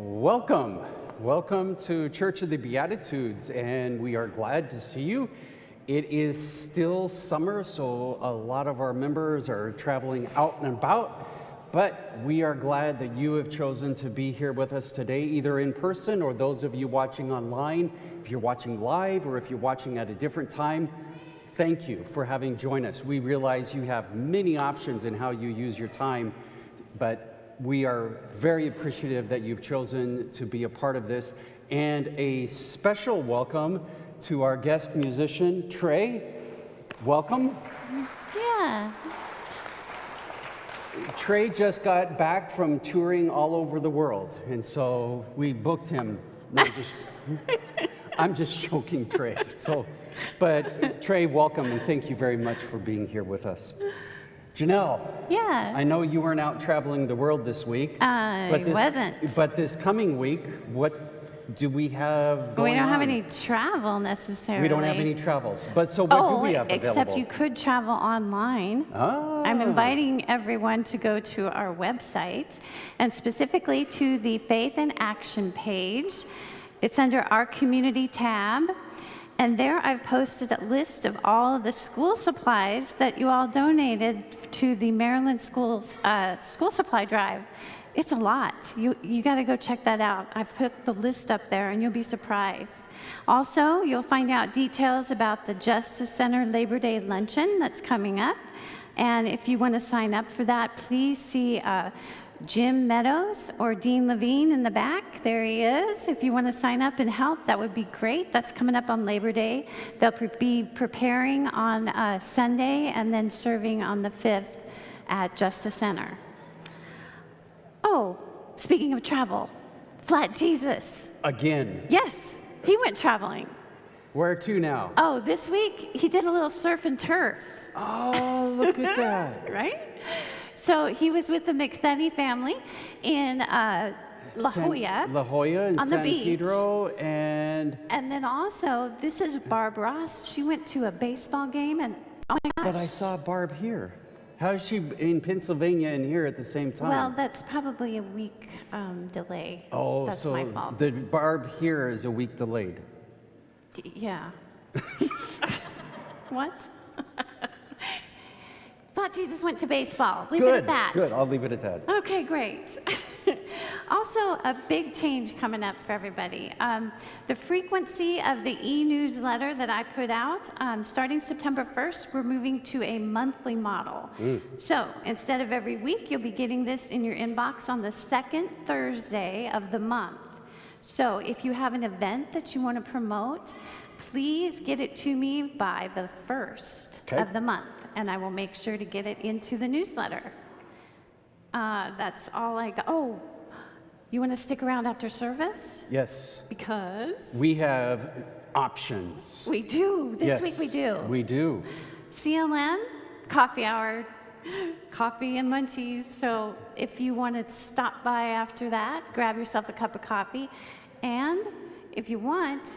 Welcome. Welcome to Church of the Beatitudes, and we are glad to see you. It is still summer, so a lot of our members are traveling out and about, but we are glad that you have chosen to be here with us today, either in person or those of you watching online. If you're watching live or if you're watching at a different time, thank you for having joined us. We realize you have many options in how you use your time, but we are very appreciative that you've chosen to be a part of this. And a special welcome to our guest musician, Trey. Welcome. Yeah. Trey just got back from touring all over the world, and so we booked him. No, I'm just joking, Trey. But Trey, welcome, and thank you very much for being here with us. Janelle. Yeah. I know you weren't out traveling the world this week. Wasn't. But this coming week, what do we have going on? We don't have any travel necessarily. We don't have any travels. But so what do we have available? Except you could travel online. Oh. I'm inviting everyone to go to our website, and specifically to the Faith and Action page. It's under our community tab. And there I've posted a list of all of the school supplies that you all donated to the Maryland school supply drive. It's a lot. You got to go check that out. I've put the list up there and you'll be surprised. Also, you'll find out details about the Justice Center Labor Day Luncheon that's coming up. And if you want to sign up for that, please see Jim Meadows or Dean Levine in the back. There he is. If you want to sign up and help, that would be great. That's coming up on Labor Day. They'll be preparing on Sunday and then serving on the 5th at Justice Center. Oh, speaking of travel, Flat Jesus. Again? Yes, he went traveling. Where to now? Oh, this week he did a little surf and turf. Oh, look at that. Right? So he was with the McThenny family in La Jolla. La Jolla and on San the beach. Pedro and then also, this is Barb Ross. She went to a baseball game and oh my gosh. But I saw Barb here. How is she in Pennsylvania and here at the same time? Well, that's probably a week delay. Oh, that's so my fault. the Barb here is a week delayed. Yeah. What? Thought Jesus went to baseball. Leave it at that. Good. I'll leave it at that. Okay, great. Also, a big change coming up for everybody. The frequency of the e-newsletter that I put out, starting September 1st, we're moving to a monthly model. So instead of every week, you'll be getting this in your inbox on the second Thursday of the month. So if you have an event that you want to promote, please get it to me by the 1st of the month, and I will make sure to get it into the newsletter. That's all I got. Oh, you want to stick around after service? Yes. Because? We have options. We do. This week we do. We do. CLM, coffee hour, coffee and munchies. So if you want to stop by after that, grab yourself a cup of coffee. And if you want,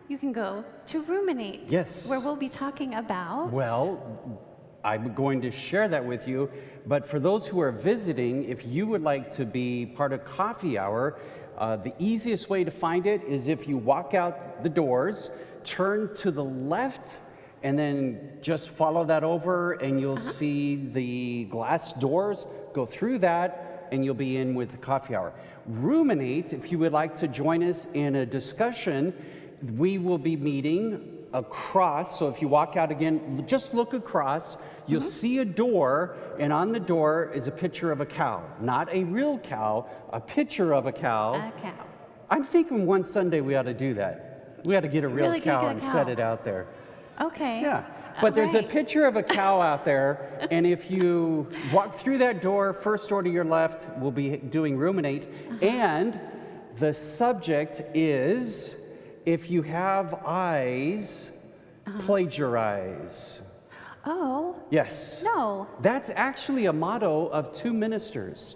you can go to Ruminate. Yes. Where we'll be talking about... Well, I'm going to share that with you, but for those who are visiting, if you would like to be part of coffee hour, the easiest way to find it is if you walk out the doors, turn to the left, and then just follow that over, and you'll see the glass doors. Go through that, and you'll be in with the coffee hour. Ruminate, if you would like to join us in a discussion, we will be meeting across. So if you walk out again, just look across, you'll see a door, and on the door is a picture of a cow. Not a real cow, a picture of a cow. A cow. I'm thinking one Sunday we ought to do that. We ought to get a real cow and set it out there. Okay. Yeah. But there's a picture of a cow out there, and if you walk through that door, first door to your left, we'll be doing Ruminate, and the subject is, if you have eyes, plagiarize. Oh. Yes. No. That's actually a motto of two ministers.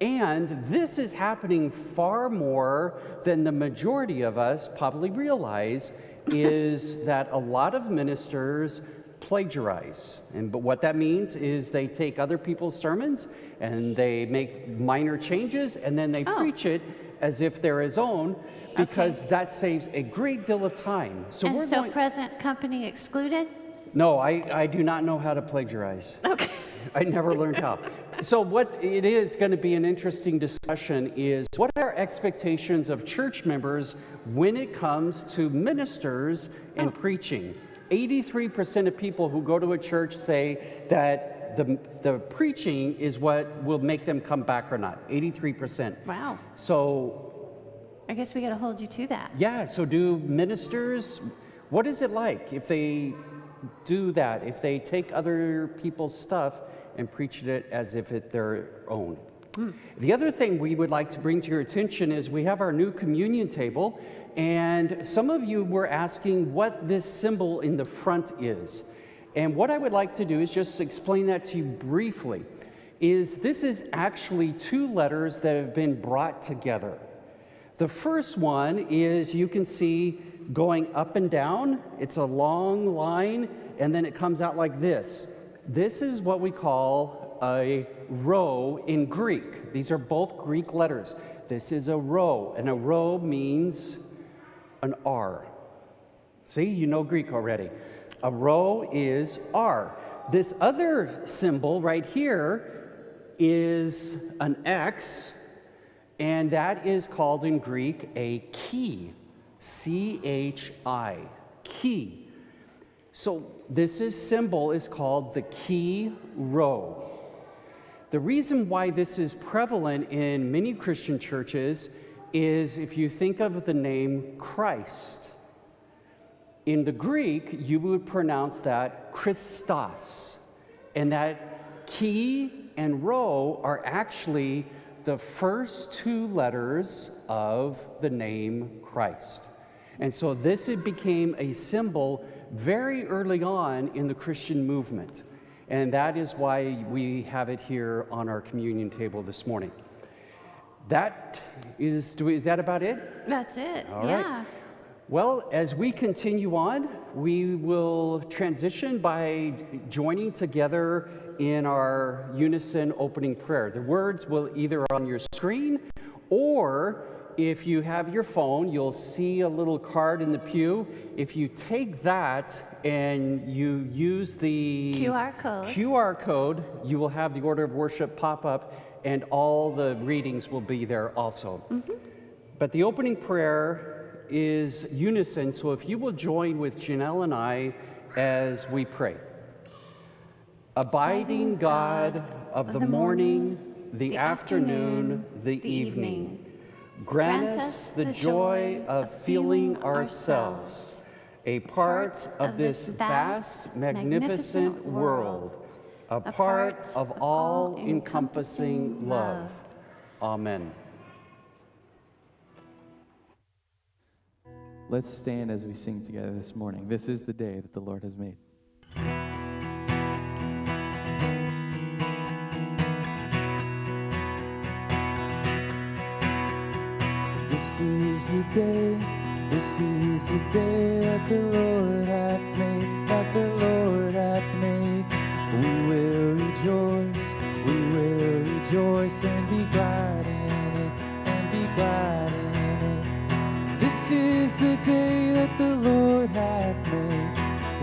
And this is happening far more than the majority of us probably realize, is that a lot of ministers plagiarize. But what that means is they take other people's sermons and they make minor changes and then they preach it as if they're his own, because that saves a great deal of time. So present company excluded? No, I do not know how to plagiarize. Okay. I never learned how. So what it is going to be an interesting discussion is, what are our expectations of church members when it comes to ministers and preaching? 83% of people who go to a church say that the preaching is what will make them come back or not. 83%. Wow. So I guess we got to hold you to that. yeah, so do ministers, what is it like if they do that, if they take other people's stuff and preach it as if it's their own? The other thing we would like to bring to your attention is we have our new communion table, and some of you were asking what this symbol in the front is. And what I would like to do is just explain that to you briefly. This is actually two letters that have been brought together. The first one is, you can see going up and down. It's a long line, and then it comes out like this. This is what we call a rho in Greek. These are both Greek letters. This is a rho, and a rho means an R. See, you know Greek already. A rho is R. This other symbol right here is an X, and that is called in Greek a chi. C-H-I, chi. So this symbol is called the chi rho. The reason why this is prevalent in many Christian churches is if you think of the name Christ. In the Greek, you would pronounce that Christos. And that chi and rho are actually the first two letters of the name Christ. And so this became a symbol very early on in the Christian movement. And that is why we have it here on our communion table this morning. Is that about it? That's it. All right. Well, as we continue on, we will transition by joining together in our Unison opening prayer. The words will either on your screen, or if you have your phone, you'll see a little card in the pew. If you take that and you use the QR code, you will have the order of worship pop up, and all the readings will be there also. But the opening prayer is Unison, so if you will join with Janelle and I as we pray. Abiding God of the morning, the afternoon, the evening, grant us the joy of feeling ourselves a part of this vast, magnificent world, a part of all-encompassing love. Amen. Let's stand as we sing together this morning. This is the day that the Lord has made. This is the day that the Lord hath made, that the Lord hath made. We will rejoice and be glad in it, and be glad in it. This is the day that the Lord hath made.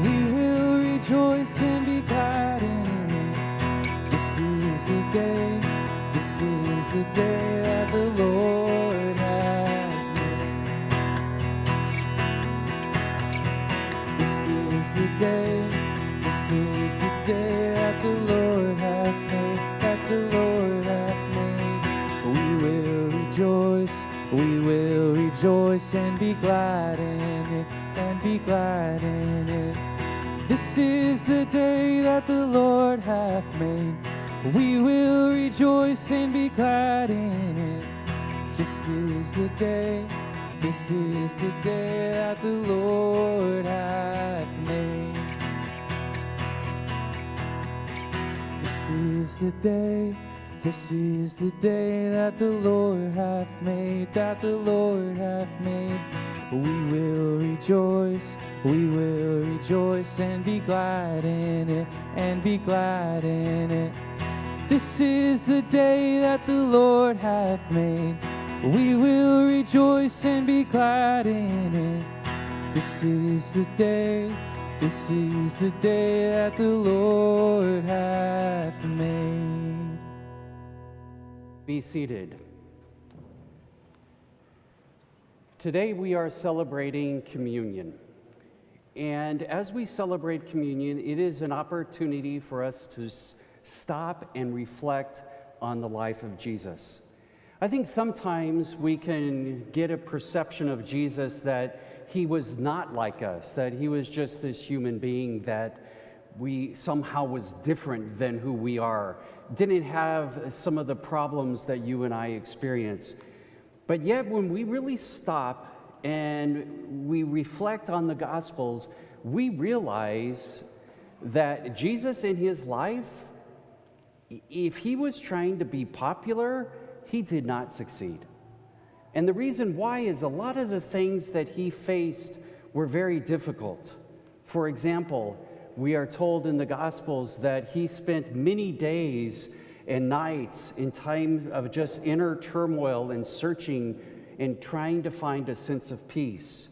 We will rejoice and be glad in it. This is the day that the Lord has made. This is the day that the Lord hath made, that the Lord hath made. We will rejoice and be glad in it, and be glad in it. This is the day that the Lord hath made. We will rejoice and be glad in it. This is the day that the Lord hath made. This is the day This is the day that the Lord hath made, that the Lord hath made. We will rejoice and be glad in it, and be glad in it. This is the day that the Lord hath made. We will rejoice and be glad in it. This is the day that the Lord hath made. Be seated. Today we are celebrating communion. And as we celebrate communion, it is an opportunity for us to stop and reflect on the life of Jesus. I think sometimes we can get a perception of Jesus that he was not like us, that he was just this human being that we somehow was different than who we are, didn't have some of the problems that you and I experience. But yet when we really stop and we reflect on the Gospels, we realize that Jesus in his life, if he was trying to be popular, he did not succeed. And the reason why is a lot of the things that he faced were very difficult. For example, we are told in the Gospels that he spent many days and nights in time of just inner turmoil and searching and trying to find a sense of peace.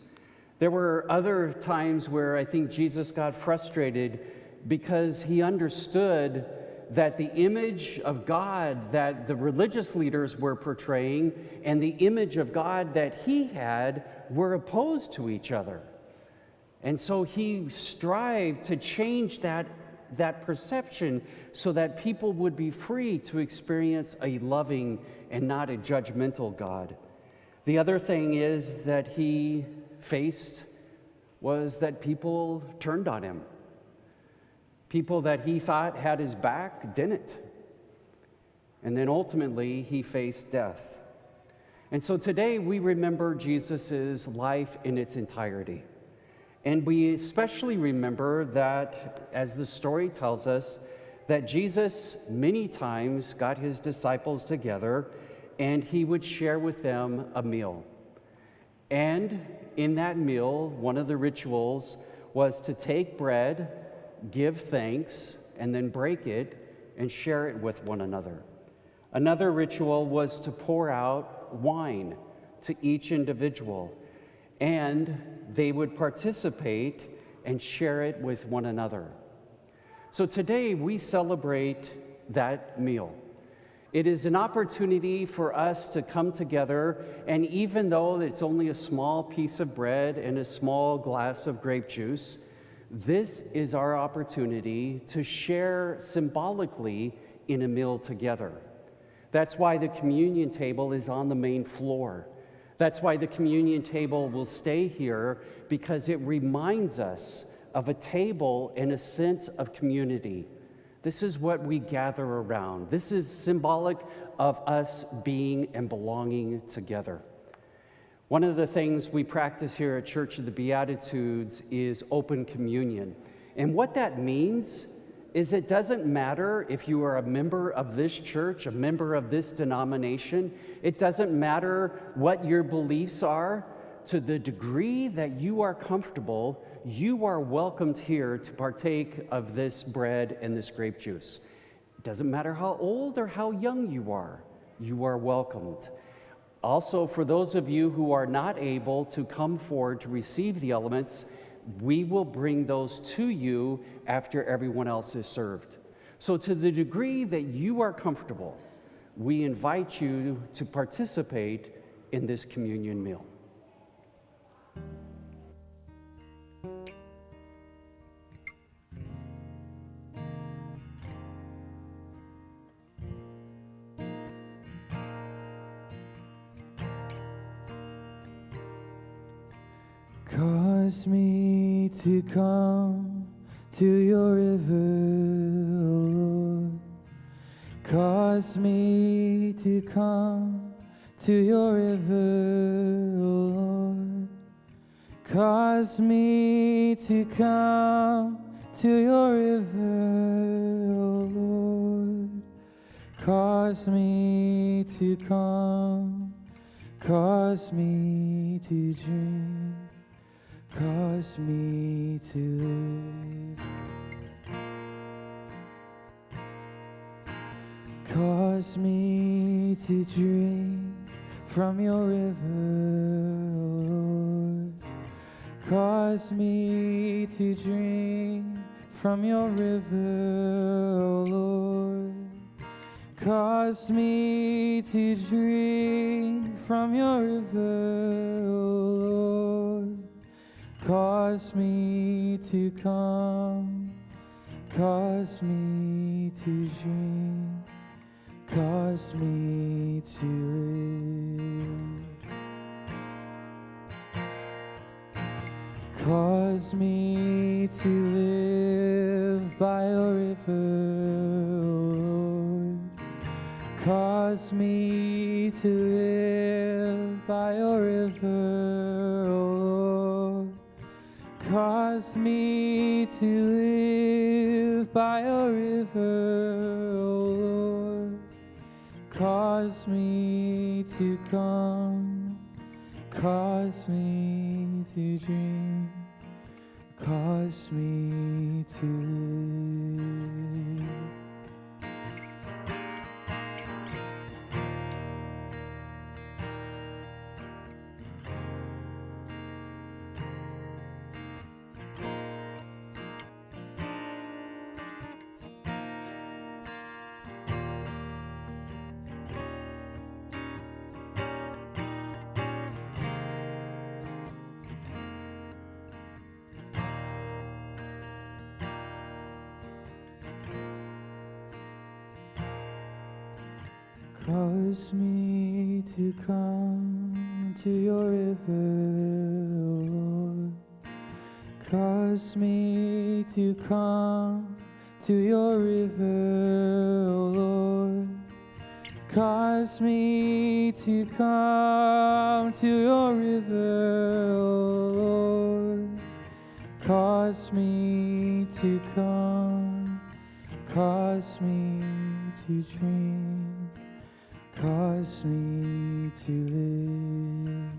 There were other times where I think Jesus got frustrated because he understood that the image of God that the religious leaders were portraying and the image of God that he had were opposed to each other. And so he strived to change that perception so that people would be free to experience a loving and not a judgmental God. The other thing is that he faced was that people turned on him. People that he thought had his back didn't. And then ultimately, he faced death. And so today, we remember Jesus' life in its entirety. And we especially remember that, as the story tells us, that Jesus many times got his disciples together and he would share with them a meal. And in that meal, one of the rituals was to take bread, give thanks, and then break it and share it with one another. Another ritual was to pour out wine to each individual, and they would participate and share it with one another. So today we celebrate that meal. It is an opportunity for us to come together, and even though it's only a small piece of bread and a small glass of grape juice, this is our opportunity to share symbolically in a meal together. That's why the communion table is on the main floor. That's why the communion table will stay here, because it reminds us of a table and a sense of community. This is what we gather around. This is symbolic of us being and belonging together. One of the things we practice here at Church of the Beatitudes is open communion. And what that means is it doesn't matter if you are a member of this church, a member of this denomination. It doesn't matter what your beliefs are. To the degree that you are comfortable, you are welcomed here to partake of this bread and this grape juice. It doesn't matter how old or how young you are welcomed. Also, for those of you who are not able to come forward to receive the elements, we will bring those to you after everyone else is served. So to the degree that you are comfortable, we invite you to participate in this communion meal. Cause me to come to your river, O Lord. Cause me to come to your river, O Lord. Cause me to come to your river, O Lord. Cause me to come, cause me to dream, cause me to live. Cause me to drink from your river, Lord. Cause me to drink from your river, Lord. Cause me to drink from your river, Lord. Cause me to come, cause me to drink, cause me to live. Cause me to live by your river, Lord. Cause me to live by your river, Lord. Cause me to live by your river, Lord. Cause me to come, cause me to dream, cause me to live. Cause me to come to your river, Lord. Cause me to come to your river, Lord. Cause me to come to your river, Lord. Cause me to come, cause me to drink, cause me to live.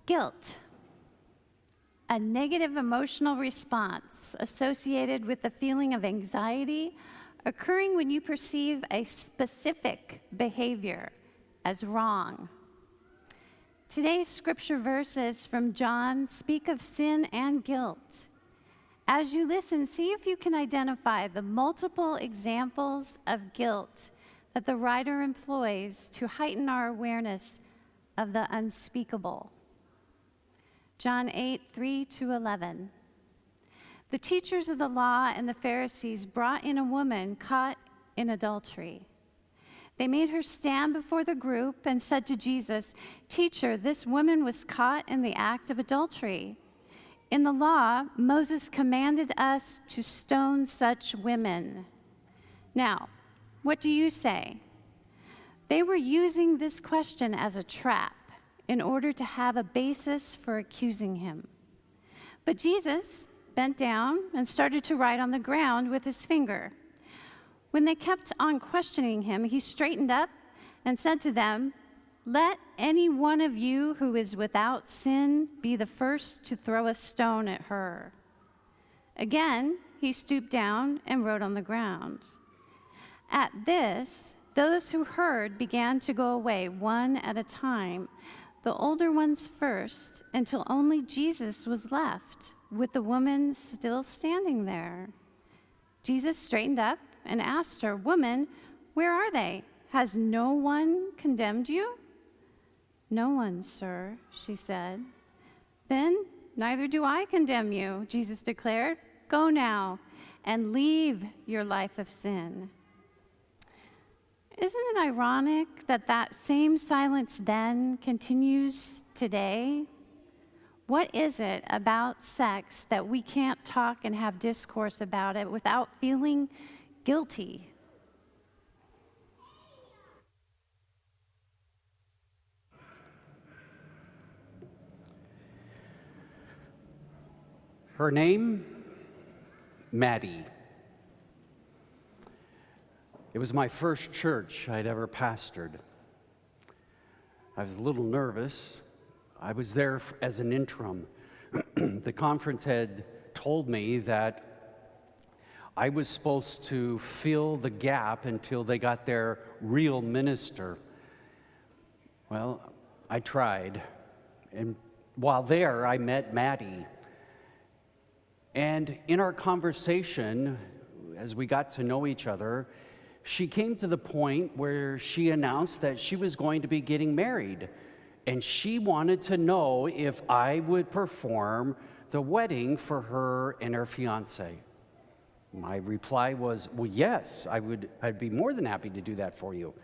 Guilt, a negative emotional response associated with the feeling of anxiety occurring when you perceive a specific behavior as wrong. Today's scripture verses from John speak of sin and guilt. As you listen, see if you can identify the multiple examples of guilt that the writer employs to heighten our awareness of the unspeakable. John 8:3-11. The teachers of the law and the Pharisees brought in a woman caught in adultery. They made her stand before the group and said to Jesus, "Teacher, this woman was caught in the act of adultery. In the law, Moses commanded us to stone such women. Now, what do you say?" They were using this question as a trap in order to have a basis for accusing him. But Jesus bent down and started to write on the ground with his finger. When they kept on questioning him, he straightened up and said to them, "Let any one of you who is without sin be the first to throw a stone at her." Again, he stooped down and wrote on the ground. At this, those who heard began to go away one at a time, the older ones first, until only Jesus was left, with the woman still standing there. Jesus straightened up and asked her, "Woman, where are they? Has no one condemned you?" "No one, sir," she said. "Then neither do I condemn you," Jesus declared. "Go now and leave your life of sin." Isn't it ironic that that same silence then continues today? What is it about sex that we can't talk and have discourse about it without feeling guilty? Her name, Maddie. It was my first church I'd ever pastored. I was a little nervous. I was there as an interim. The conference had told me that I was supposed to fill the gap until they got their real minister. Well, I tried. And while there, I met Maddie. And in our conversation, as we got to know each other, she came to the point where she announced that she was going to be getting married. And she wanted to know if I would perform the wedding for her and her fiance. My reply was, well, yes, I'd be more than happy to do that for you.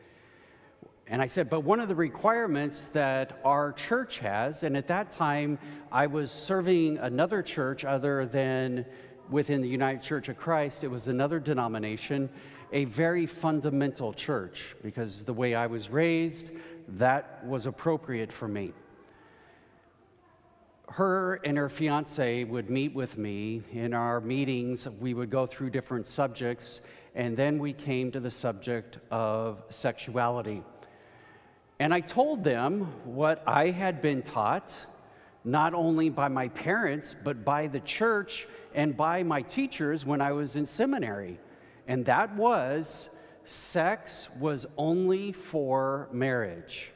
And I said, but one of the requirements that our church has, and at that time I was serving another church other than within the United Church of Christ, it was another denomination, a very fundamental church, because the way I was raised, that was appropriate for me. Her and her fiance would meet with me. In our meetings, we would go through different subjects, and then we came to the subject of sexuality. And I told them what I had been taught, not only by my parents, but by the church and by my teachers when I was in seminary. And that was, sex was only for marriage.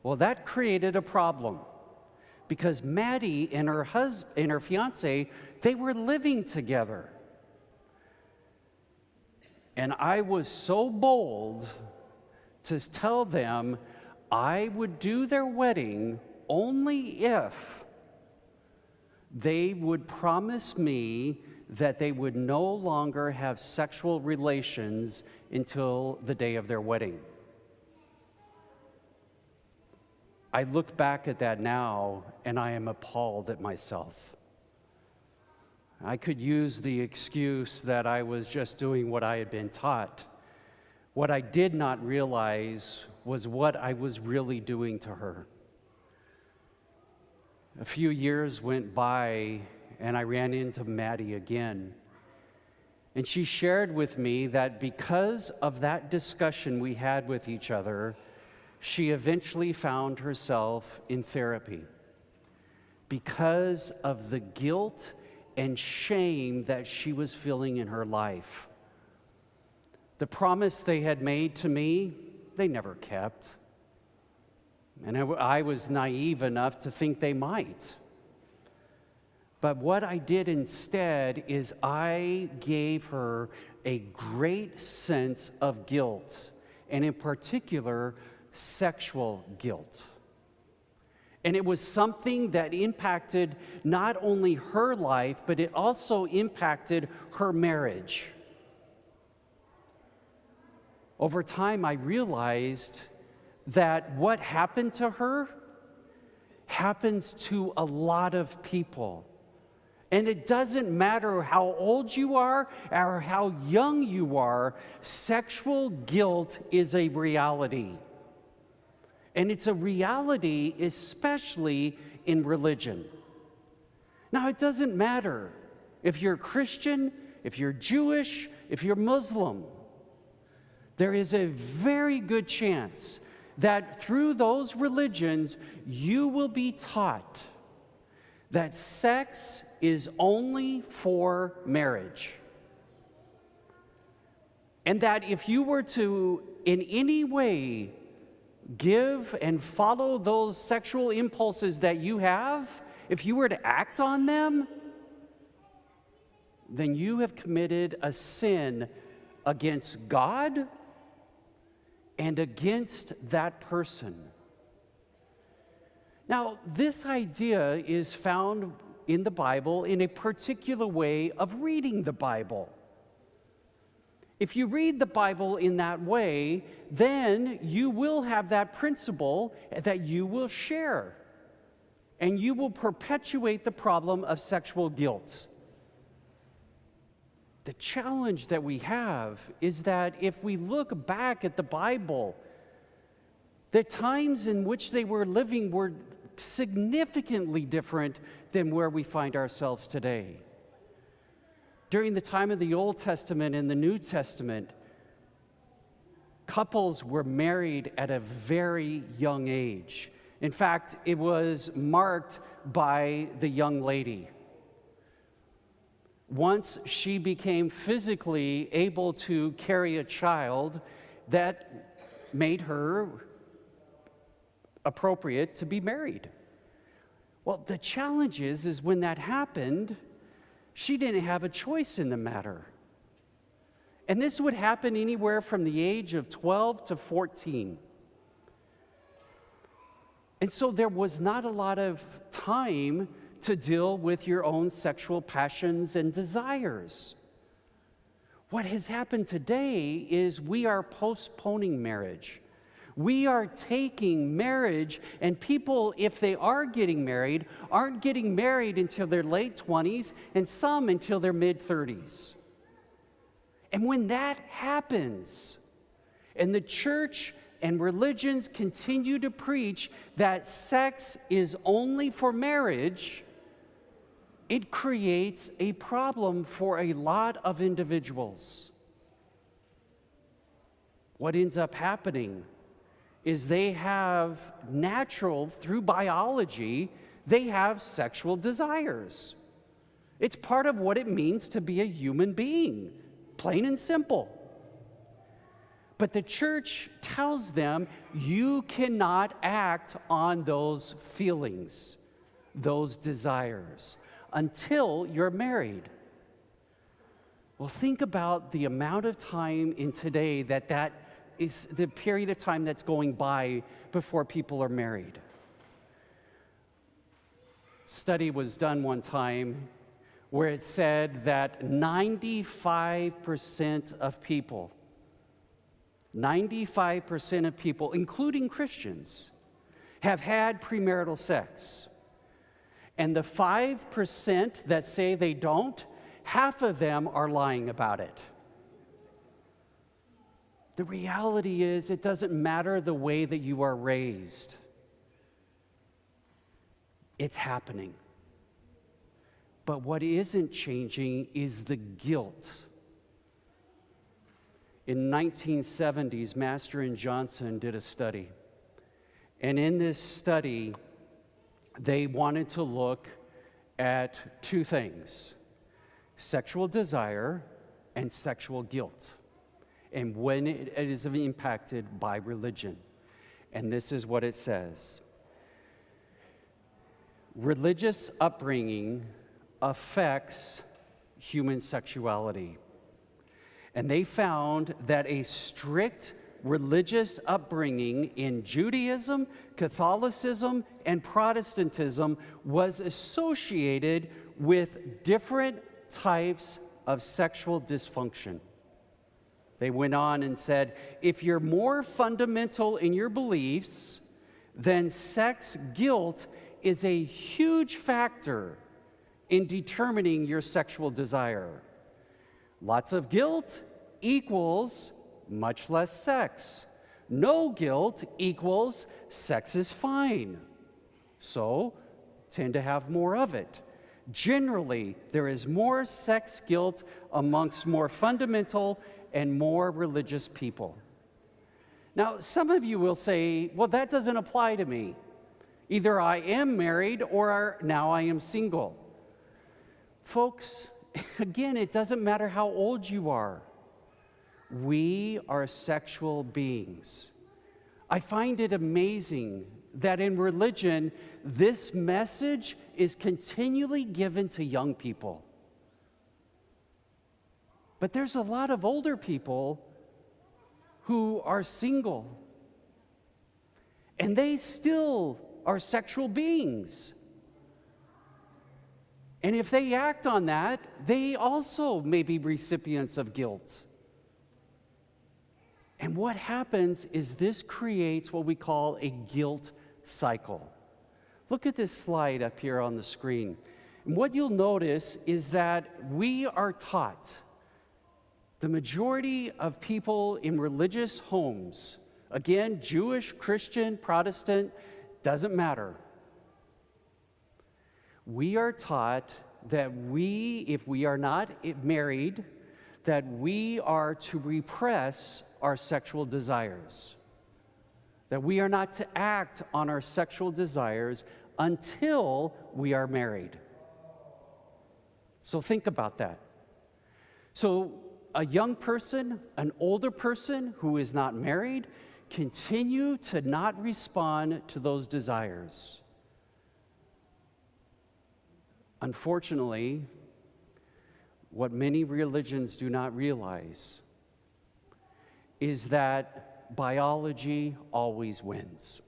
Well, that created a problem, because Maddie and her husband and her fiance, they were living together. And I was so bold to tell them I would do their wedding only if they would promise me that they would no longer have sexual relations until the day of their wedding. I look back at that now, and I am appalled at myself. I could use the excuse that I was just doing what I had been taught. What I did not realize was what I was really doing to her. A few years went by, and I ran into Maddie again. And she shared with me that because of that discussion we had with each other, she eventually found herself in therapy because of the guilt and shame that she was feeling in her life. The promise they had made to me, they never kept. And I was naive enough to think they might. But what I did instead is I gave her a great sense of guilt, and in particular, sexual guilt. And it was something that impacted not only her life, but it also impacted her marriage. Over time, I realized that what happened to her happens to a lot of people. And it doesn't matter how old you are or how young you are, sexual guilt is a reality. And it's a reality especially in religion. Now, it doesn't matter if you're Christian, if you're Jewish, if you're Muslim. There is a very good chance that through those religions, you will be taught that sex is only for marriage. And that if you were to, in any way, give and follow those sexual impulses that you have, if you were to act on them, then you have committed a sin against God and against that person. Now, this idea is found in the Bible in a particular way of reading the Bible. If you read the Bible in that way, then you will have that principle that you will share, and you will perpetuate the problem of sexual guilt. The challenge that we have is that if we look back at the Bible, the times in which they were living were significantly different than where we find ourselves today. During the time of the Old Testament and the New Testament, couples were married at a very young age. In fact, it was marked by the young lady. Once she became physically able to carry a child, that made her appropriate to be married. Well, the challenge is when that happened, she didn't have a choice in the matter. And this would happen anywhere from the age of 12 to 14. And so there was not a lot of time to deal with your own sexual passions and desires. What has happened today is we are postponing marriage. We are taking marriage, and people, if they are getting married, aren't getting married until their late 20s, and some until their mid-30s. And when that happens, and the church and religions continue to preach that sex is only for marriage, it creates a problem for a lot of individuals. What ends up happening is they have natural, through biology, they have sexual desires. It's part of what it means to be a human being, plain and simple. But the church tells them you cannot act on those feelings, those desires, until you're married. Well, think about the amount of time in today that is the period of time that's going by before people are married. Study was done one time where it said that 95% of people, including Christians, have had premarital sex. And the 5% that say they don't, half of them are lying about it. The reality is, it doesn't matter the way that you are raised. It's happening. But what isn't changing is the guilt. In 1970s, Master and Johnson did a study. And in this study, they wanted to look at two things: sexual desire and sexual guilt, and when it is impacted by religion. And this is what it says: religious upbringing affects human sexuality. And they found that a strict religious upbringing in Judaism, Catholicism, and Protestantism was associated with different types of sexual dysfunction. They went on and said, if you're more fundamental in your beliefs, then sex guilt is a huge factor in determining your sexual desire. Lots of guilt equals much less sex. No guilt equals sex is fine. So, tend to have more of it. Generally, there is more sex guilt amongst more fundamental and more religious people. Now, some of you will say, well, that doesn't apply to me. Either I am married or now I am single. Folks, again, it doesn't matter how old you are. We are sexual beings. I find it amazing that in religion, this message is continually given to young people. But there's a lot of older people who are single, and they still are sexual beings. And if they act on that, they also may be recipients of guilt. And what happens is this creates what we call a guilt cycle. Look at this slide up here on the screen. And what you'll notice is that we are taught, the majority of people in religious homes, again, Jewish, Christian, Protestant, doesn't matter. We are taught that if we are not married, that we are to repress our sexual desires. That we are not to act on our sexual desires until we are married. So think about that. So a young person, an older person who is not married, continue to not respond to those desires. Unfortunately, what many religions do not realize is that biology always wins.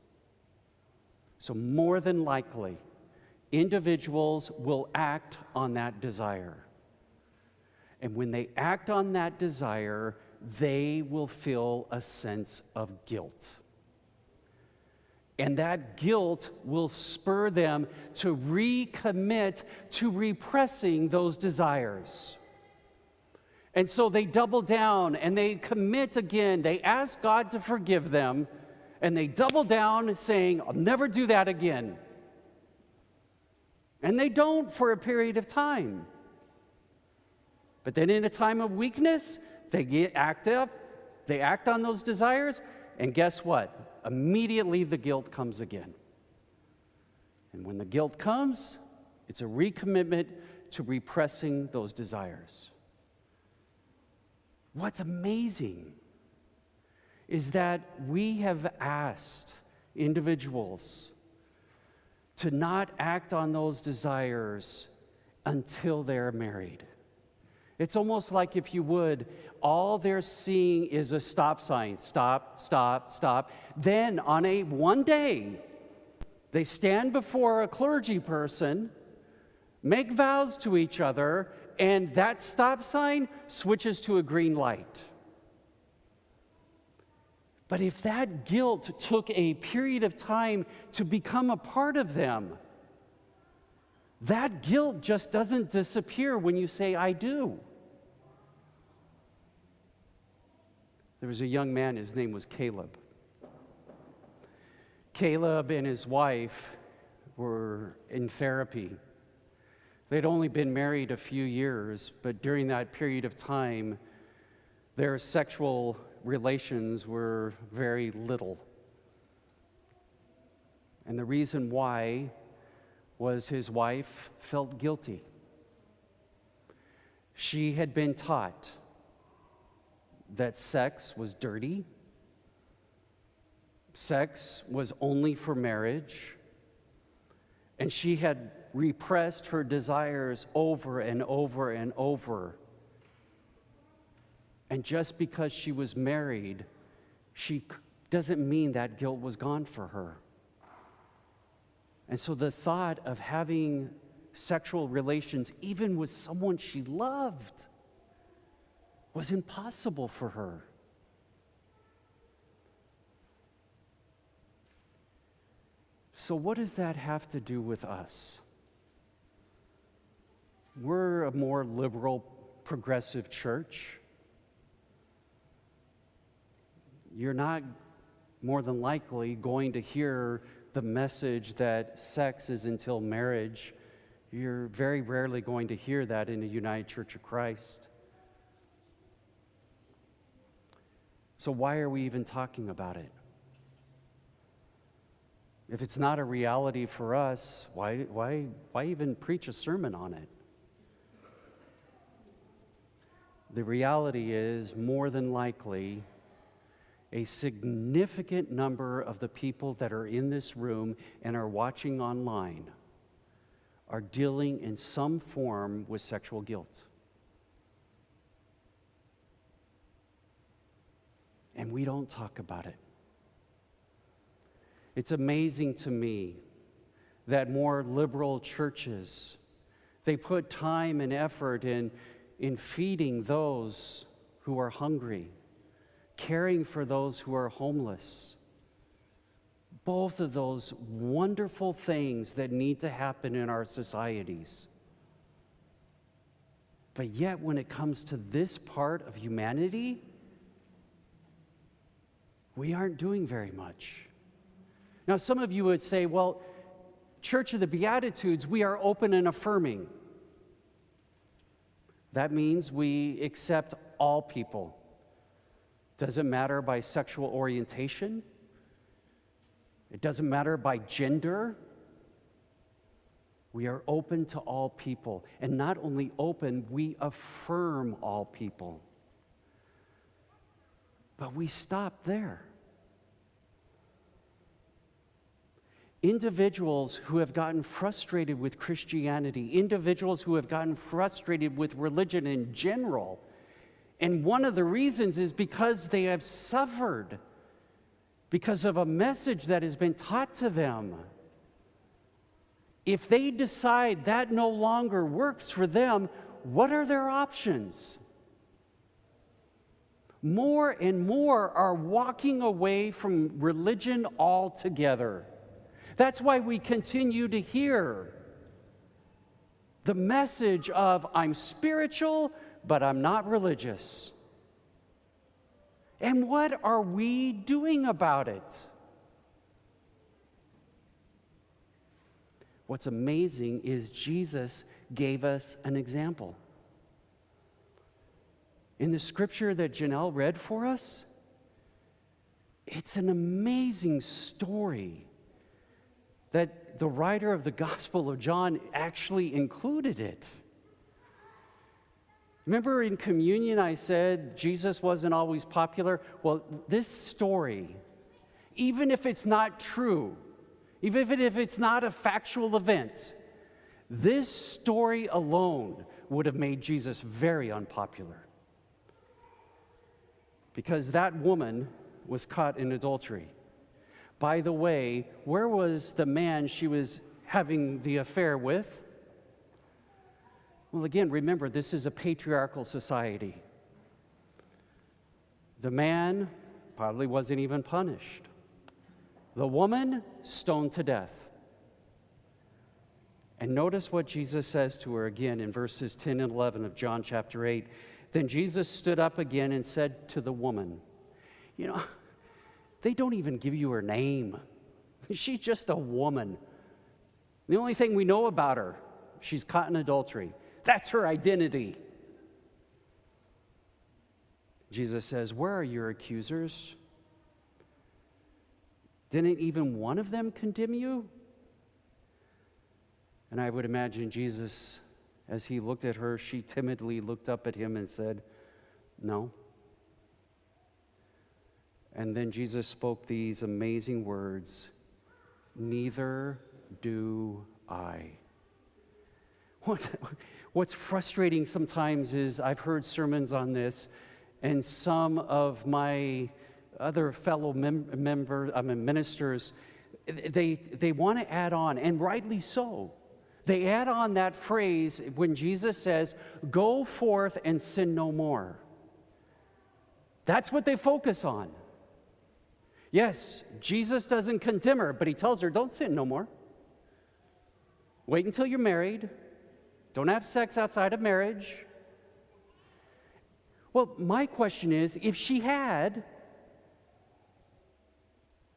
So more than likely, individuals will act on that desire. And when they act on that desire, they will feel a sense of guilt. And that guilt will spur them to recommit to repressing those desires. And so they double down and they commit again. They ask God to forgive them, and they double down saying, I'll never do that again. And they don't for a period of time. But then in a time of weakness, they act up, they act on those desires, and guess what? Immediately the guilt comes again. And when the guilt comes, it's a recommitment to repressing those desires. What's amazing is that we have asked individuals to not act on those desires until they're married. It's almost like, if you would, all they're seeing is a stop sign. Stop, stop, stop. Then on one day, they stand before a clergy person, make vows to each other, and that stop sign switches to a green light. But if that guilt took a period of time to become a part of them, that guilt just doesn't disappear when you say, I do. There was a young man, his name was Caleb. Caleb and his wife were in therapy. They'd only been married a few years, but during that period of time, their sexual relations were very little. And the reason why was his wife felt guilty. She had been taught that sex was dirty, sex was only for marriage, and she had repressed her desires over and over and over. And just because she was married, she doesn't mean that guilt was gone for her. And so the thought of having sexual relations, even with someone she loved, was impossible for her. So what does that have to do with us? We're a more liberal, progressive church. You're not more than likely going to hear the message that sex is until marriage. You're very rarely going to hear that in the United Church of Christ. So why are we even talking about it? If it's not a reality for us, why even preach a sermon on it? The reality is, more than likely, a significant number of the people that are in this room and are watching online are dealing in some form with sexual guilt. And we don't talk about it. It's amazing to me that more liberal churches, they put time and effort in feeding those who are hungry, caring for those who are homeless. Both of those wonderful things that need to happen in our societies. But yet, when it comes to this part of humanity, we aren't doing very much. Now, some of you would say, well, Church of the Beatitudes, we are open and affirming. That means we accept all people. Doesn't matter by sexual orientation. It doesn't matter by gender. We are open to all people. And not only open, we affirm all people. But we stop there. Individuals who have gotten frustrated with Christianity, individuals who have gotten frustrated with religion in general, and one of the reasons is because they have suffered because of a message that has been taught to them. If they decide that no longer works for them, what are their options? More and more are walking away from religion altogether. That's why we continue to hear the message of, I'm spiritual, but I'm not religious. And what are we doing about it? What's amazing is Jesus gave us an example. In the scripture that Janelle read for us, it's an amazing story that the writer of the Gospel of John actually included it. Remember in communion I said Jesus wasn't always popular? Well, this story, even if it's not true, even if it's not a factual event, this story alone would have made Jesus very unpopular. Because that woman was caught in adultery. By the way, where was the man she was having the affair with? Well, again, remember, this is a patriarchal society. The man probably wasn't even punished. The woman, stoned to death. And notice what Jesus says to her again in verses 10 and 11 of John chapter 8. Then Jesus stood up again and said to the woman, you know, they don't even give you her name. She's just a woman. The only thing we know about her, she's caught in adultery. That's her identity. Jesus says, where are your accusers? Didn't even one of them condemn you? And I would imagine Jesus, as he looked at her, she timidly looked up at him and said, no. And then Jesus spoke these amazing words, neither do I. What's frustrating sometimes is I've heard sermons on this, and some of my other fellow ministers, they want to add on, and rightly so. They add on that phrase when Jesus says, go forth and sin no more. That's what they focus on. Yes, Jesus doesn't condemn her, but he tells her, don't sin no more. Wait until you're married. Don't have sex outside of marriage. Well, my question is, if she had,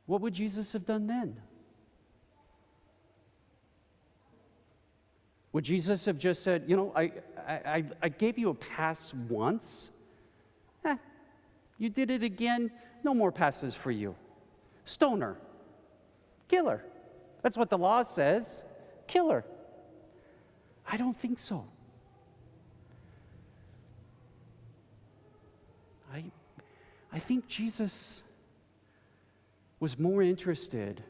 what would Jesus have done then? Would Jesus have just said, you know, I gave you a pass once. You did it again, no more passes for you. Stone her. Kill her. That's what the law says. Kill her. I don't think so. I think Jesus was more interested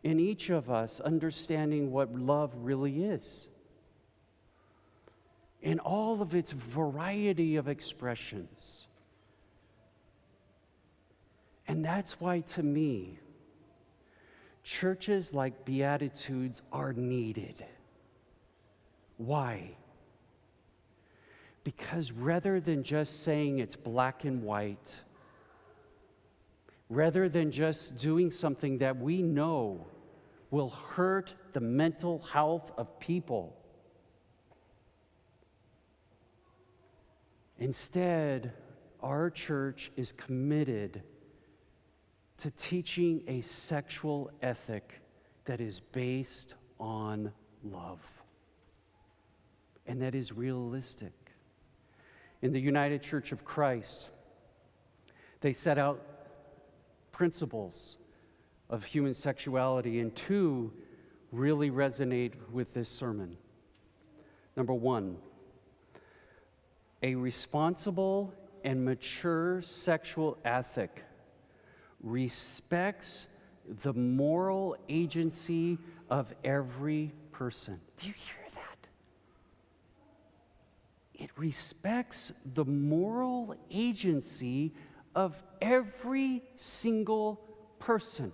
in each of us understanding what love really is in all of its variety of expressions. And that's why, to me, churches like Beatitudes are needed. Why? Because rather than just saying it's black and white, rather than just doing something that we know will hurt the mental health of people, instead, our church is committed to teaching a sexual ethic that is based on love and that is realistic. In the United Church of Christ, they set out principles of human sexuality, and two really resonate with this sermon. Number one, a responsible and mature sexual ethic respects the moral agency of every person. Do you hear that? It respects the moral agency of every single person.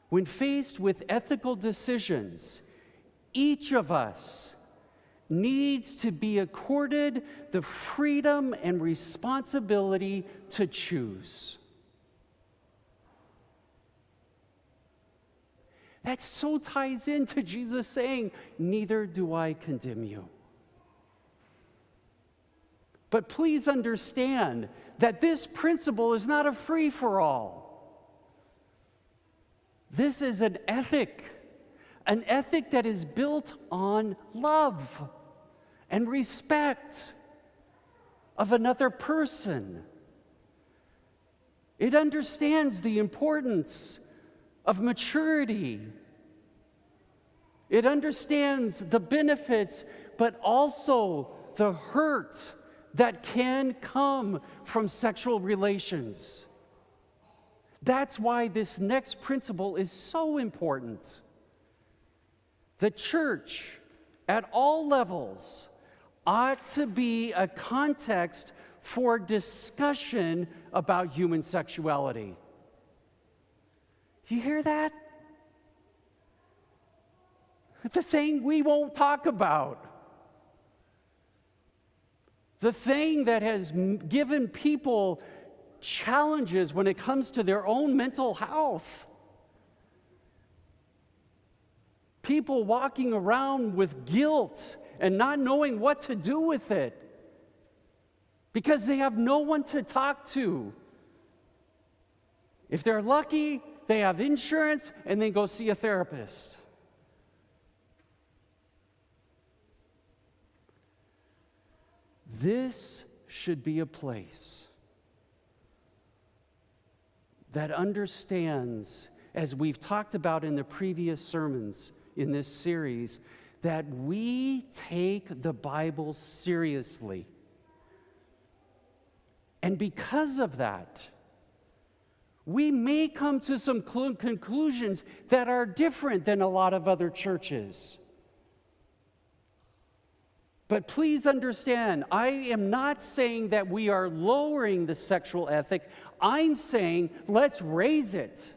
When faced with ethical decisions, each of us needs to be accorded the freedom and responsibility to choose. That so ties into Jesus saying, "Neither do I condemn you." But please understand that this principle is not a free-for-all. This is an ethic that is built on love and respect of another person. It understands the importance of maturity. It understands the benefits, but also the hurt that can come from sexual relations. That's why this next principle is so important. The church, at all levels, ought to be a context for discussion about human sexuality. You hear that? The thing we won't talk about. The thing that has given people challenges when it comes to their own mental health. People walking around with guilt and not knowing what to do with it because they have no one to talk to. If they're lucky, they have insurance and they go see a therapist. This should be a place that understands, as we've talked about in the previous sermons in this series, that we take the Bible seriously. And because of that, we may come to some conclusions that are different than a lot of other churches. But please understand, I am not saying that we are lowering the sexual ethic. I'm saying let's raise it.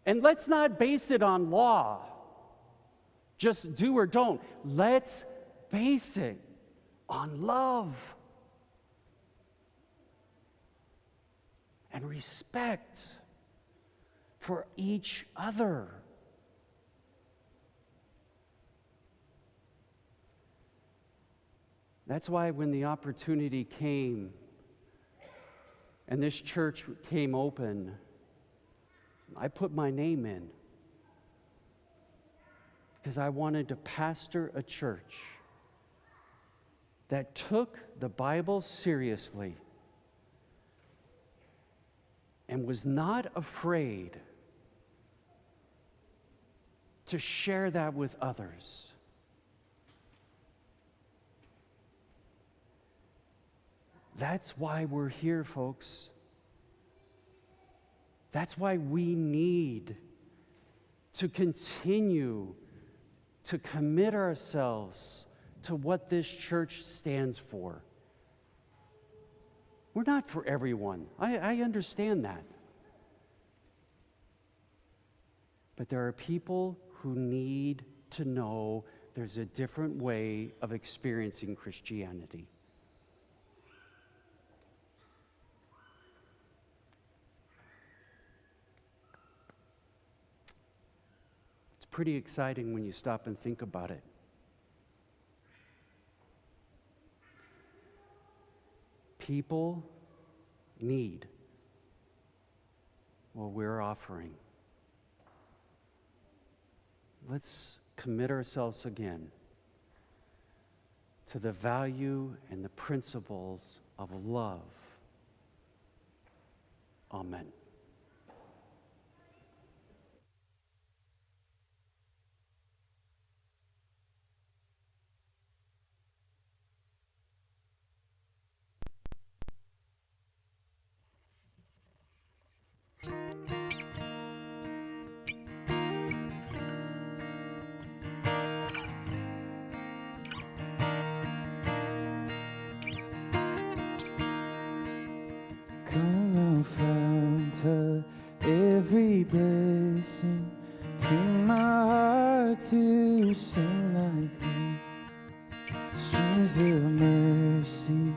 And let's not base it on law. Just do or don't. Let's base it on love and respect for each other. That's why when the opportunity came and this church came open, I put my name in because I wanted to pastor a church that took the Bible seriously and was not afraid to share that with others. That's why we're here, folks. That's why we need to continue to commit ourselves to what this church stands for. We're not for everyone. I understand that. But there are people who need to know there's a different way of experiencing Christianity. It's pretty exciting when you stop and think about it. People need what we're offering. Let's commit ourselves again to the value and the principles of love. Amen. Come now, fount of every blessing, to my heart to sing thy praise. Streams of mercy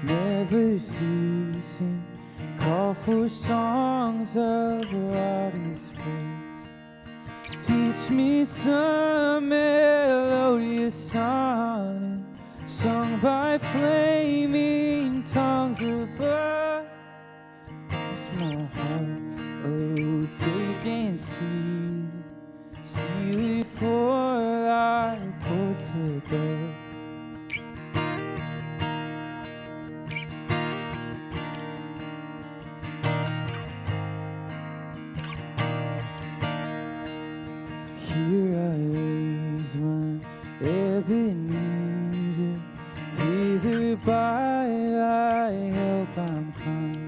never ceasing, call for songs of loudest praise. Teach me some melodious sonnet, sung by flaming tongues above. Here's my heart, oh, take and seal it for thy courts above. Here I raise my Ebenezer, hither by thy help I'm come,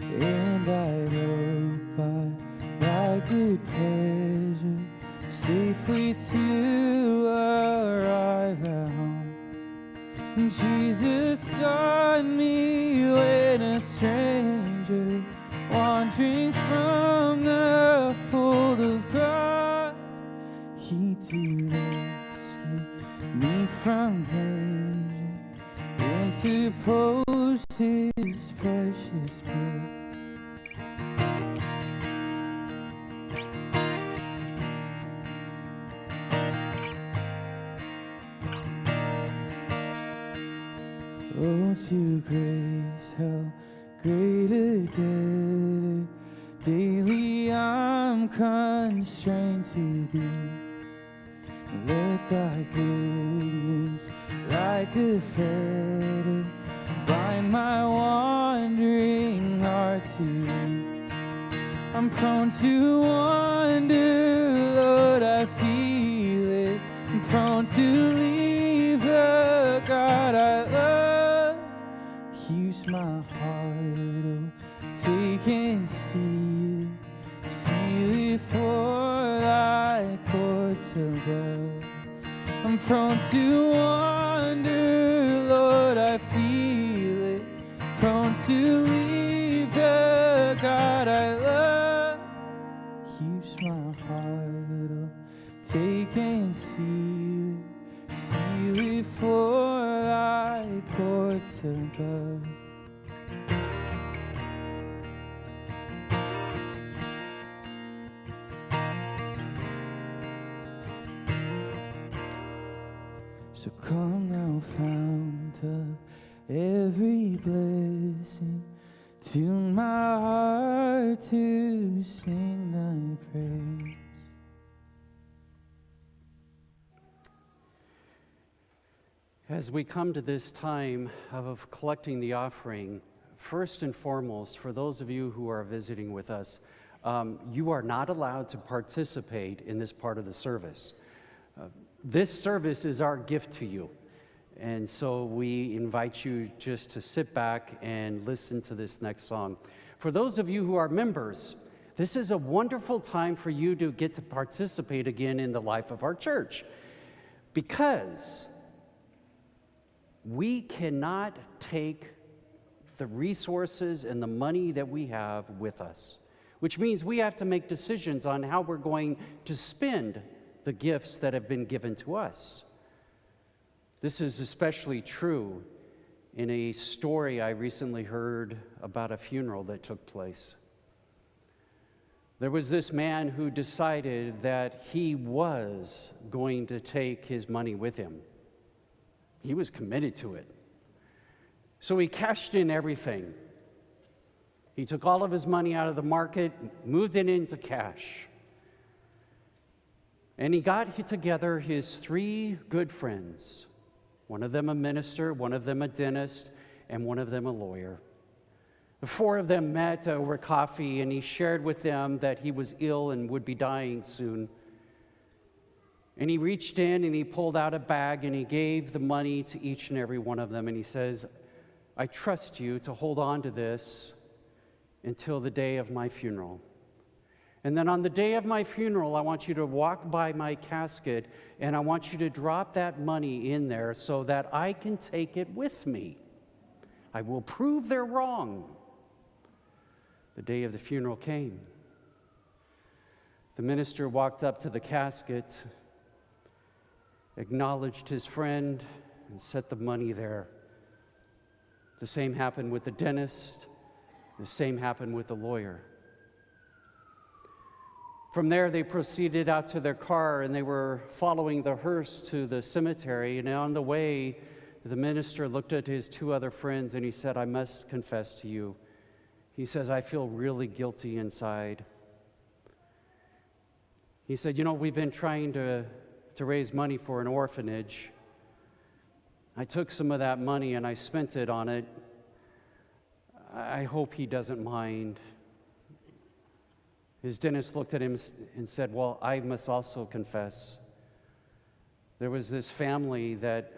and I hope by thy good pleasure safely to arrive at home. Jesus sought me when a stranger, wandering from the fold of God. He to rescue me from danger, interposed his precious blood. Oh, to grace, how great a debtor daily I'm constrained to be. Let thy goodness, like a fetter, bind my wandering heart to thee. I'm prone to wander, Lord, I feel it. I'm prone to leave the God I love. Here's my heart, oh, take and seal it for thy courts above. I'm prone to wander, Lord, I feel it. Prone to leave the God I love. Here's my heart, oh, take and seal it for thy courts above. So come now, fount of every blessing, tune my heart to sing thy praise. As we come to this time of collecting the offering, first and foremost, for those of you who are visiting with us, you are not allowed to participate in this part of the service. This service is our gift to you. And so we invite you just to sit back and listen to this next song. For those of you who are members, this is a wonderful time for you to get to participate again in the life of our church, because we cannot take the resources and the money that we have with us, which means we have to make decisions on how we're going to spend the gifts that have been given to us. This is especially true in a story I recently heard about a funeral that took place. There was this man who decided that he was going to take his money with him. He was committed to it. So he cashed in everything. He took all of his money out of the market, moved it into cash. And he got together his 3 good friends, one of them a minister, one of them a dentist, and one of them a lawyer. The 4 of them met over coffee, and he shared with them that he was ill and would be dying soon. And he reached in and he pulled out a bag and he gave the money to each and every one of them. And he says, I trust you to hold on to this until the day of my funeral. And then on the day of my funeral, I want you to walk by my casket and I want you to drop that money in there so that I can take it with me. I will prove they're wrong. The day of the funeral came. The minister walked up to the casket, acknowledged his friend, and set the money there. The same happened with the dentist. The same happened with the lawyer. From there, they proceeded out to their car, and they were following the hearse to the cemetery. And on the way, the minister looked at his 2 other friends, and he said, I must confess to you. He says, I feel really guilty inside. He said, you know, we've been trying to raise money for an orphanage. I took some of that money and I spent it on it. I hope he doesn't mind. His dentist looked at him and said, well, I must also confess. There was this family that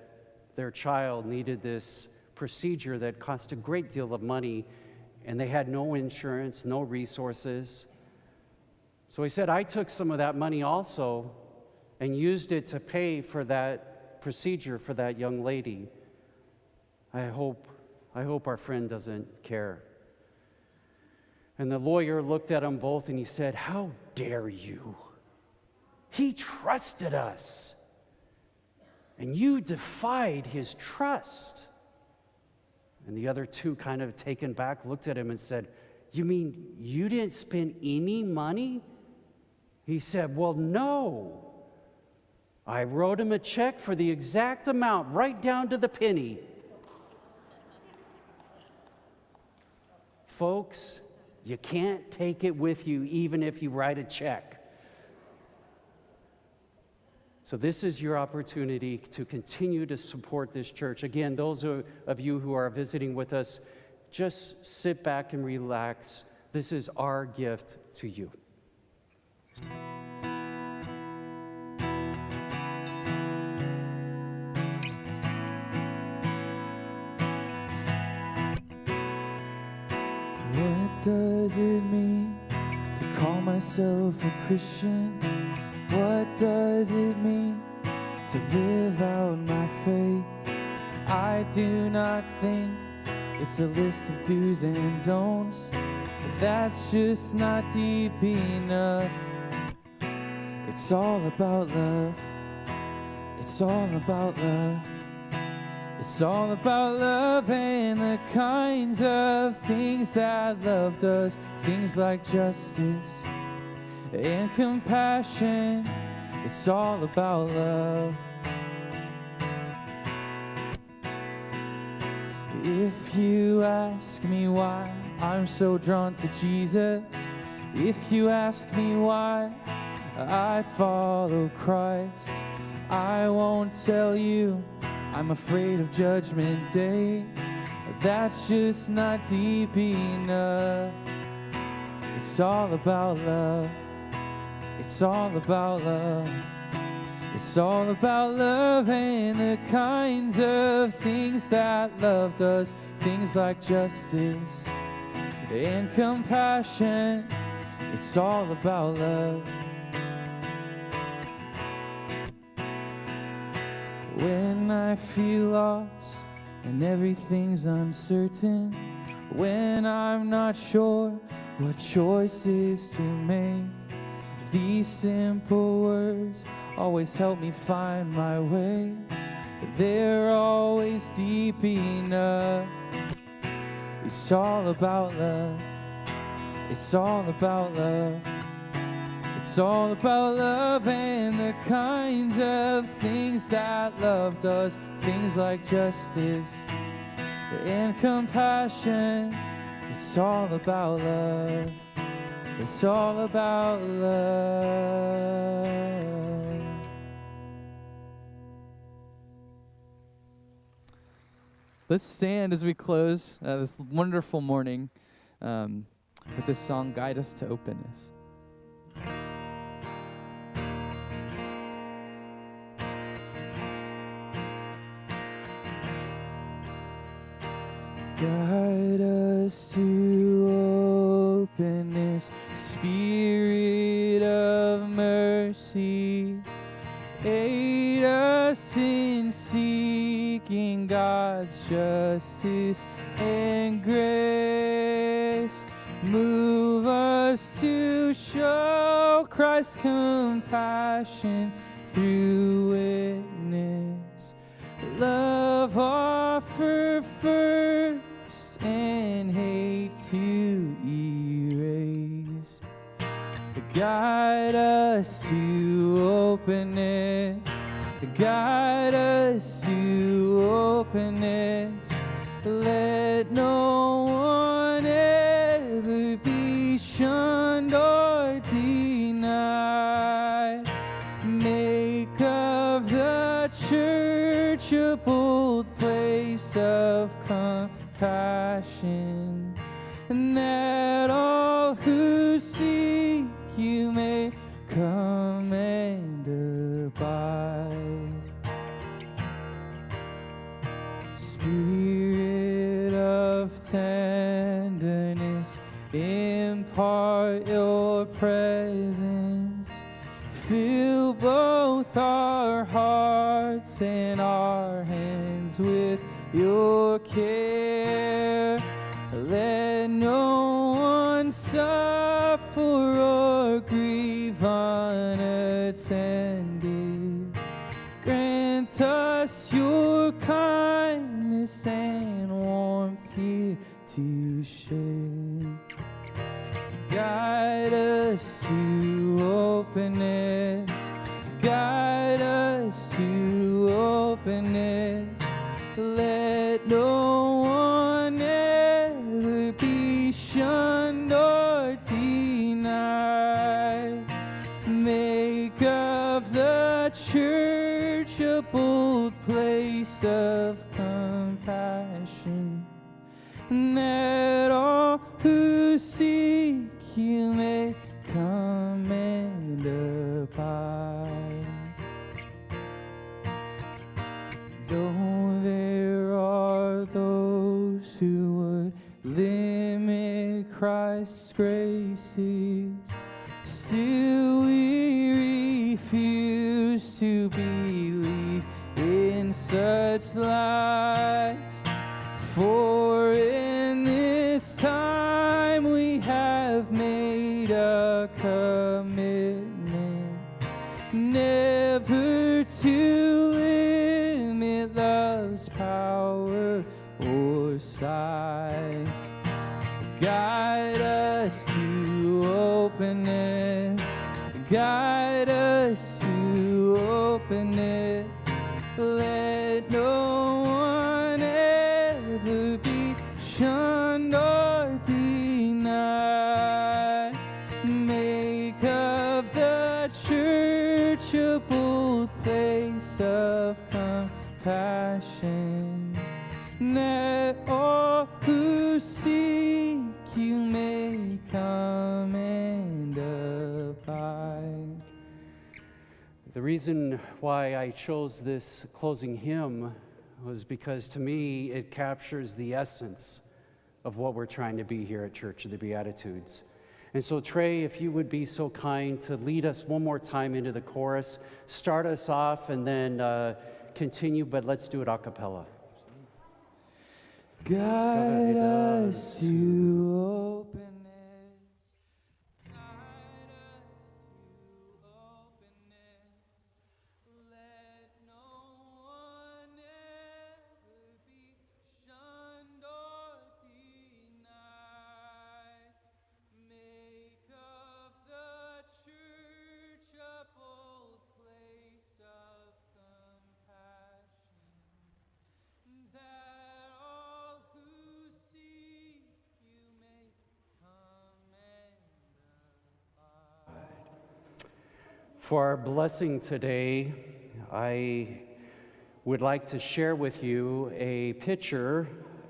their child needed this procedure that cost a great deal of money, and they had no insurance, no resources. So he said, I took some of that money also and used it to pay for that procedure for that young lady. I hope our friend doesn't care. And the lawyer looked at them both and he said, how dare you? He trusted us, and you defied his trust. And the other 2, kind of taken back, looked at him and said, you mean you didn't spend any money? He said, well, no. I wrote him a check for the exact amount, right down to the penny. Folks, you can't take it with you even if you write a check. So this is your opportunity to continue to support this church. Again, those of you who are visiting with us, just sit back and relax. This is our gift to you. What does it mean to call myself a Christian? What does it mean to live out my faith? I do not think it's a list of do's and don'ts, but that's just not deep enough. It's all about love. It's all about love. It's all about love and the kinds of things that love does. Things like justice and compassion. It's all about love. If you ask me why I'm so drawn to Jesus, if you ask me why I follow Christ, I won't tell you I'm afraid of Judgment Day. That's just not deep enough. It's all about love. It's all about love. It's all about love and the kinds of things that love does. Things like justice and compassion. It's all about love. When I feel lost and everything's uncertain, when I'm not sure what choices to make, these simple words always help me find my way. They're always deep enough. It's all about love. It's all about love. It's all about love and the kinds of things that love does. Things like justice and compassion. It's all about love. It's all about love. Let's stand as we close this wonderful morning with this song, Guide Us to Openness. Guide us to openness, Spirit of mercy. Aid us in seeking God's justice and grace. Move us to show Christ's compassion through witness. Love offer first and hate to erase. Guide us to openness. Guide us to openness. Let no one ever be shunned or denied. Make of the church a bold place of compassion, and that all who seek you may come and abide. Spirit of tenderness, impart your presence. Fill both our hearts and our hands with your care. Let no one suffer or grieve unattended. Grant us your kindness and warmth here to share. Guide us to openness. Guide us to openness. Let no one ever be shunned or denied. Make of the church a bold place of compassion, and that all who seek you may come and abide. Though there are those who would limit Christ's graces, still we refuse to believe in such lies. For in this time we have made a commitment never to limit love's power or size. Guide us to openness. Guide us to openness. Let no one ever be shunned or denied. Make of the church a bold place of compassion, that all who seek you may come and abide. The reason why I chose this closing hymn was because to me it captures the essence of what we're trying to be here at Church of the Beatitudes. And so Trey, if you would be so kind to lead us one more time into the chorus, start us off and then continue, but let's do it a cappella. Guide us to openness. Guide us to openness. Let no one ever be shunned or denied. Make of the church a bold place of compassion, that all who seek you may come and abide. For our blessing today, I would like to share with you a picture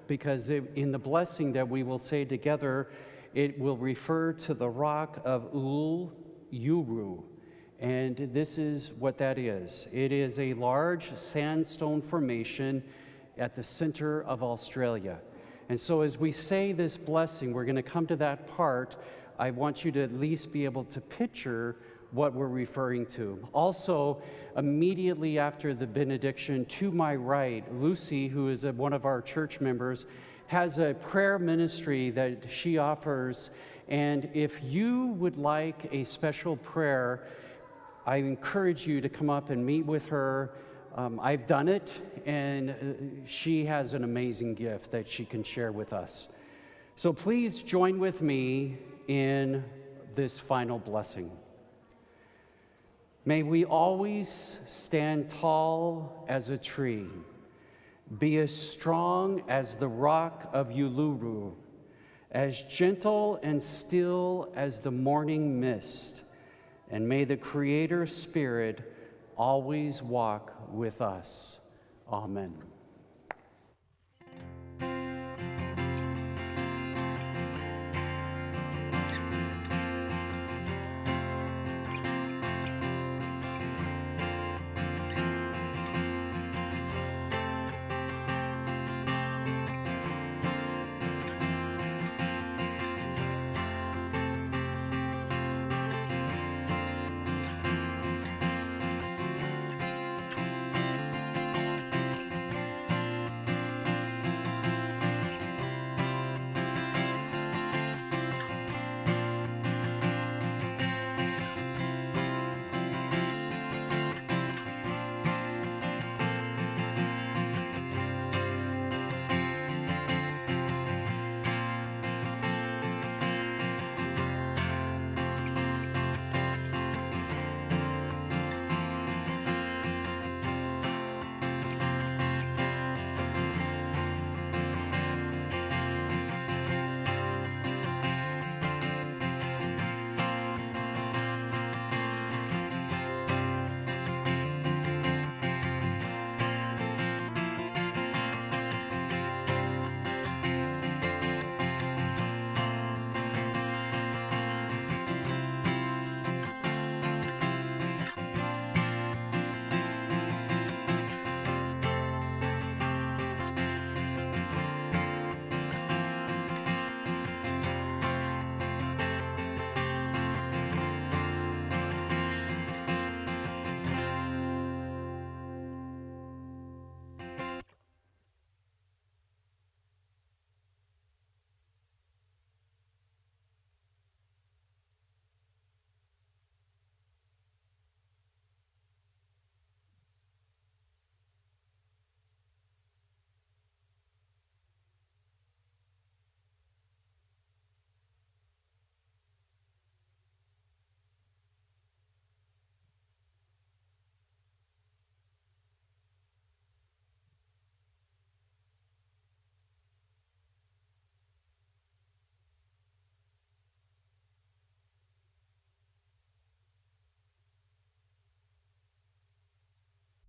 because in the blessing that we will say together, it will refer to the rock of Uluru. And this is what that is. It is a large sandstone formation at the center of Australia. And so as we say this blessing, we're going to come to that part. I want you to at least be able to picture what we're referring to. Also, immediately after the benediction, to my right, Lucy, who is one of our church members, has a prayer ministry that she offers. And if you would like a special prayer, I encourage you to come up and meet with her. I've done it, and she has an amazing gift that she can share with us. So please join with me in this final blessing. May we always stand tall as a tree, be as strong as the rock of Uluru, as gentle and still as the morning mist, and may the Creator Spirit always walk with us. Amen.